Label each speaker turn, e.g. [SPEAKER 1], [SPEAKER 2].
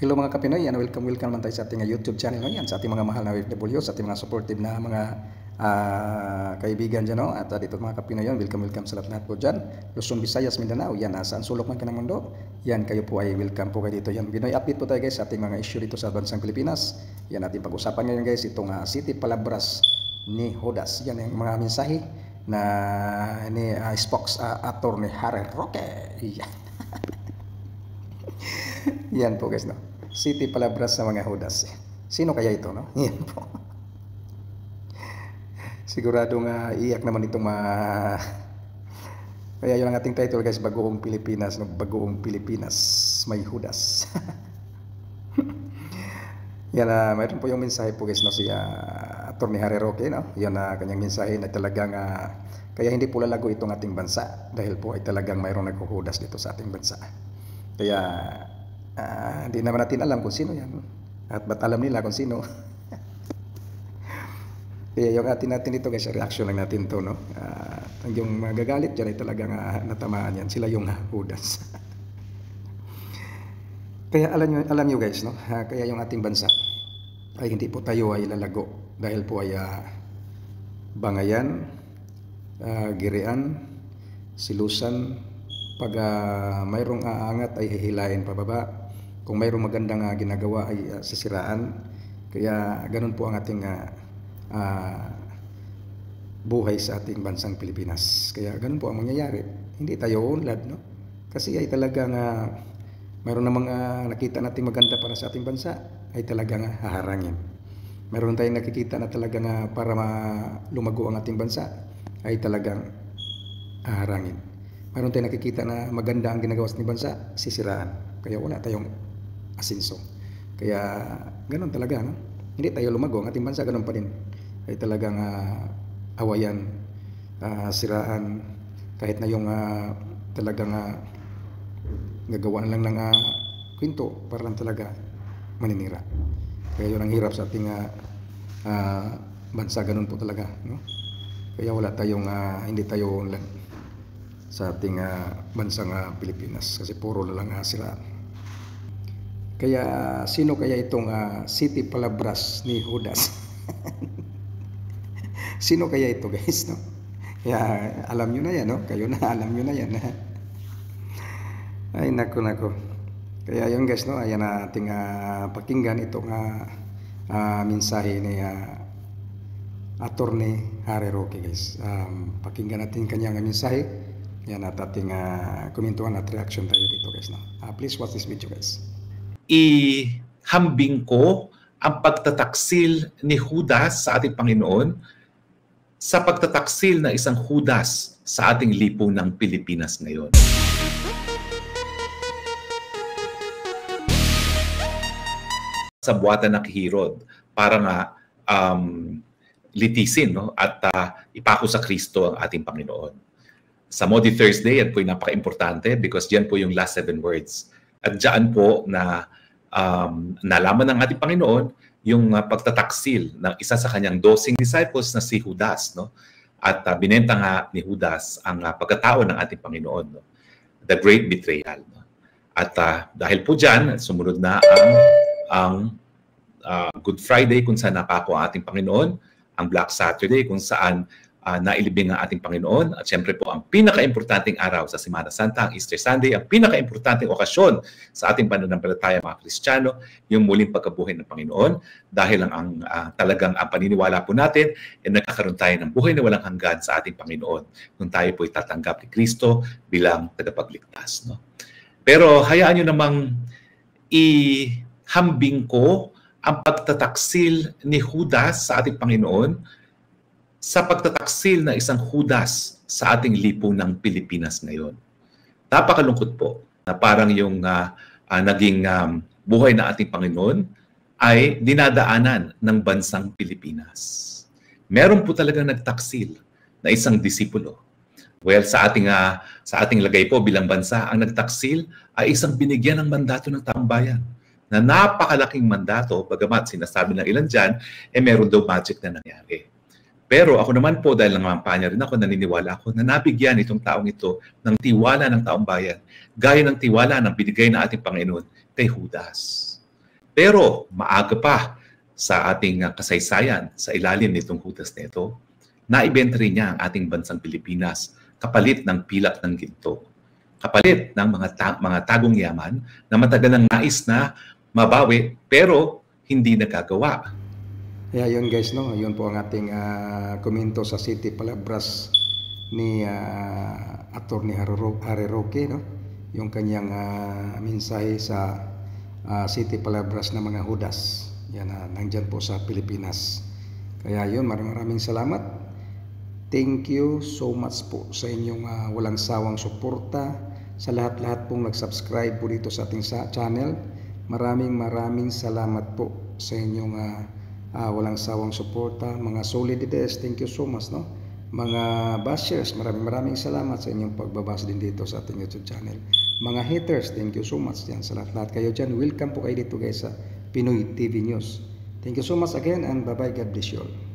[SPEAKER 1] Hello mga Kapinoy, welcome naman tayo sa ating YouTube channel ngayon, sa ating mga mahal na OFW, sa ating mga supportive na mga kaibigan dyan. No? At dito mga Kapinoy, welcome sa lahat po dyan. Luzon, Visayas, Mindanao, yan, saan sulok man ka ng mundo, yan, kayo po ay welcome po kayo dito. Yan, Pinoy update po tayo guys sa ating mga issue dito sa bansang Pilipinas. Yan, ating pag-usapan ngayon guys, itong City Palabras ni Judas. Yan yung mga mensahe na ni spokes-actor ni Harry Roque. Yan. Yan po guys, no? City Palabras sa mga Judas. Sino kaya ito, no? Yan po. Siguradong iyak naman itong kaya yun ang ating title guys, Bagoong Pilipinas, no? Bagoong Pilipinas, may Judas. Yan, mayroon po yung mensahe po guys, no? Si Atty. Harry Roque, no? Yan kanyang mensahe na talagang kaya hindi po lalago itong ating bansa dahil po ay talagang mayroong naghuhudas dito sa ating bansa. Kaya hindi naman natin alam kung sino yan at ba't alam nila kung sino. Kaya yung atin ito guys, reaction lang natin to, no? Yung magagalit dyan ay talagang natamaan yan, sila yung Judas. Kaya alam nyo guys, no? Kaya yung ating bansa ay hindi po tayo ay lalago dahil po ay Bangayan, Girian, Silusan, pag mayroong aangat ay hihilain pababa, kung mayroong magandang ginagawa ay sisiraan. Kaya ganun po ang ating buhay sa ating bansang Pilipinas. Kaya ganun po ang mangyayari. Hindi tayo unlad, no? Kasi ay talagang mayroon namang nakita nating maganda para sa ating bansa ay talagang haharangin. Mayroon tayong nakikita na talagang para lumago ang ating bansa ay talagang haharangin. Mayroon tayong nakikita na maganda ang ginagawa sa ating bansa, sisiraan. Kaya wala tayong asenso. Kaya ganun talaga, no? Hindi tayo lumago, ang ating bansa ganun pa rin. Ay talagang awayan, siraan, kahit na yung talagang gagawaan lang ng kwento para lang talaga maninira. Kaya yun ang hirap sa ating bansa, ganun po talaga, no? Kaya wala tayong hindi tayo sa ating bansang Pilipinas kasi puro na lang siraan. Kaya sino kaya itong City Palabras ni Judas? Sino kaya ito guys, no? Kaya alam nyo na yan, no? Kayo na alam nyo na yan. Ay nako. Kaya yun guys, no? Ayan ating pakinggan itong mensahe ni Atty. Harry Roque guys. Pakinggan natin kanyang mensahe. Yan at ating komentuhan at reaction tayo dito guys, no? Please watch this video guys.
[SPEAKER 2] Ihambing ko ang pagtataksil ni Judas sa ating Panginoon sa pagtataksil na isang Judas sa ating lipunang Pilipinas ngayon. Sa buwatan ng Herod para nga litisin, no? At ipako sa Kristo ang ating Panginoon. Sa Maundy Thursday, yan po yung napaka-importante because diyan po yung last 7 words. At diyan po na nalaman ng ating Panginoon yung pagtataksil ng isa sa kanyang 12 disciples na si Judas, no? At binenta nga ni Judas ang pagkatao ng ating Panginoon, no? The great betrayal, no? At dahil po diyan, sumunod na ang Good Friday kung saan napako ang ating Panginoon, ang Black Saturday kung saan nailibing ang ating Panginoon, at siyempre po ang pinaka-importanting araw sa Semana Santa, ang Easter Sunday, ang pinaka-importanting okasyon sa ating pananampalataya mga Kristiyano, yung muling pagkabuhay ng Panginoon, dahil talagang ang paniniwala po natin ay nagkakaroon tayo ng buhay na walang hanggan sa ating Panginoon kung tayo po itatanggap ni Kristo bilang tagapagligtas, no? Pero hayaan nyo namang ihambing ko ang pagtataksil ni Judas sa ating Panginoon sa pagtataksil na isang Judas sa ating lipunang Pilipinas ngayon. Napakalungkot po na parang yung naging buhay na ating Panginoon ay dinadaanan ng bansang Pilipinas. Meron po talagang nagtaksil na isang disipulo. Well, sa ating lagay po bilang bansa, ang nagtaksil ay isang binigyan ng mandato ng taong bayan na napakalaking mandato, bagamat sinasabi ng ilan dyan, meron daw magic na nangyari. Pero ako naman po, dahil nangampanya rin ako, naniniwala ako na nabigyan itong taong ito ng tiwala ng taong bayan, gaya ng tiwala ng binigay na ating Panginoon kay Judas. Pero maaga pa sa ating kasaysayan, sa ilalim nitong hudas nito, naibenta rin niya ang ating bansang Pilipinas kapalit ng pilak ng ginto. Kapalit ng mga tagong yaman na matagal nang nais na mabawi pero hindi nagagawa.
[SPEAKER 1] Kaya yun guys, no? Yun po ang ating komento sa City Palabras ni Attorney Harry Roque, no? Yung kanyang mensahe sa City Palabras na mga hudas. Yan, nandyan po sa Pilipinas. Kaya yun, maraming salamat. Thank you so much po sa inyong walang sawang suporta, sa lahat-lahat pong nag-subscribe po dito sa ating channel. Maraming salamat po sa inyong walang sawang suporta. Mga solidities, thank you so much, no? Mga bashers, maraming salamat sa inyong pagbabasa din dito sa ating YouTube channel. Mga haters, thank you so much yan sa lahat-lahat kayo dyan. Welcome po kayo dito guys sa Pinoy TV News. Thank you so much again and bye-bye. God bless you all.